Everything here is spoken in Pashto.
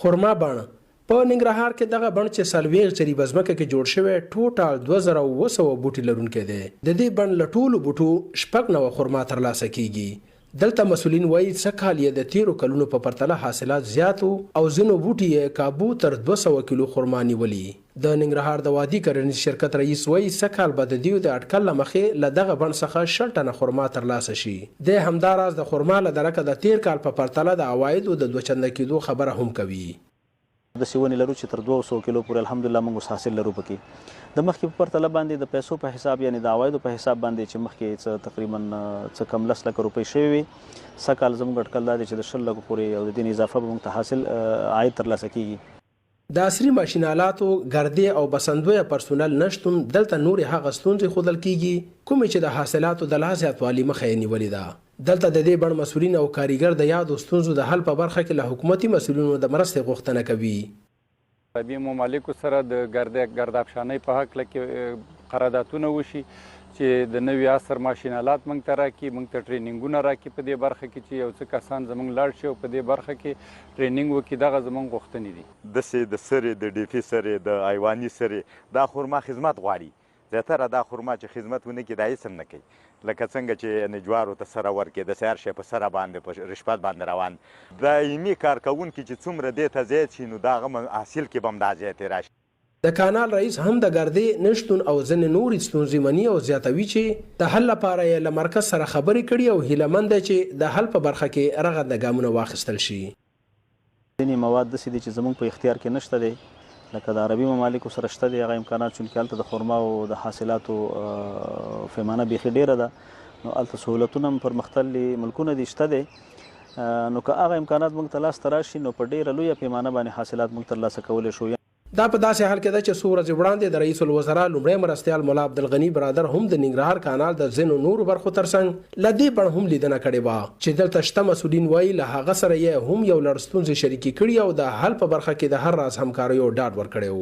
خرما بڼ په ننګرهار کې دغه بڼ چې څلوېښت جریبه ځمکه کې جوړ شوی ټوټال 2200 بوټي لرونکی دی. د دې بڼ له ټولو بوټو 9 خرما ترلاسه کیږي. دلته مسؤلین وایي څه کال یې د تیرو کلونو په پرتله حاصلات زیات او ځینو بوټي یې کابو تر 200 کیلو خرما نیولي. د ننګرهار د وادي کرنیز شرکت رئیس وایي څه کال به د دیو د اټکل له مخې له دغه بڼ څخه 60 ټنه خرما ترلاسه شي. د همداراز د خرما له درکه د تیر کال په پرتله د عوایدو د 2 چنده کېدو خبره هم کوي. د سیونې لرو چې تر 200 کیلو پورې الحمدلله موږ حاصل لرو. پکې د مخکې په پرتله باندې د پیسو په حساب یعنی د عوایدو په حساب باندې چې مخکې تقریبا څه کم 10 لک روپۍ شوي وي، سږ کال زموږ اټکل دا دی چې د 10 لکو پورې او د دې اضافه به موږ ته حاصل عاید ترلاسه کیږي. د عصري ماشینالاتو، ګردې او بسندویه پرسونل نشتون دلته نورې هغه ستونزې ښودل کیږي کومې چې د حاصلاتو د لا زیاتوالي مخه یې نیولې ده. دلته د دې بڼ مسؤلین او کاریګر د یادو ستونزو د حل په برخه کې له حکومتي مسؤلینو د مرستې غوښتنه کوي. طبي ممالکو سره د ګردافشانۍ په هکله کې قراردادونه وشي چې د نوي عصر ماشینالات موږ ته راکړي، موږ ته ټریننګونه راکړي په دې برخه کې چې یو څه کسان زموږ لاړ شي او په دې برخه کې ټریننګ وکړي. دغه زموږ غوښتنې دي. داسې د سرې، د ډیفي سرې، د ایواني سرې دا خرما خدمت غواړي. زیاتره دا خرما چې خدمت ونه کړي دا هېڅ هم نه کوي. لکه څنګه چې جوارو ته سره ورکړي، د سهار شی په سره باندې په رشوت باندې روان. دایمي کارکوونکي چې څومره دې ته زیات شي نو د هغه حاصل کې به هم دا زیاتې راشي. د کانال رئیس هم د ګردې نشتون او ځینې نورې ستونزې مني او زیاتوي چې د حل لپاره یې له مرکز سره خبرې کړي او هیله مند دی چې د حل په برخه کې رغنده ګامونه واخیستل شي. ځینې مواد داسې دي چې زموږ په اختیار کې نشته دی، لکه د عربي ممالکو سره شته دی هغه امکانات، چونکې هلته د خرما او د حاصلاتو پیمانه بیخي ډیره ده، نو هلته سهولتونه هم پرمختللي ملکونه دي شته دی. نو که هغه امکانات موږ ته لاسته راشي نو په ډیره لویه پیمانه باندې حاصلات موږ ترلاسه کولی شو. دا په داسې حال کې ده چې څو ورځې وړاندې د رئیس الوزرا لومړی مرستیال ملا عبدالغني برادر هم د ننګرهار کانال د ځینو نورو برخو ترڅنګ له دې بڼ هم لیدنه کړې وه چې دلته شته مسؤلین وایي له هغه سره یې هم یو لړ ستونزې شریکې کړي او د حل په برخه کې د هر راز همکاریو ډاډ ورکړی و.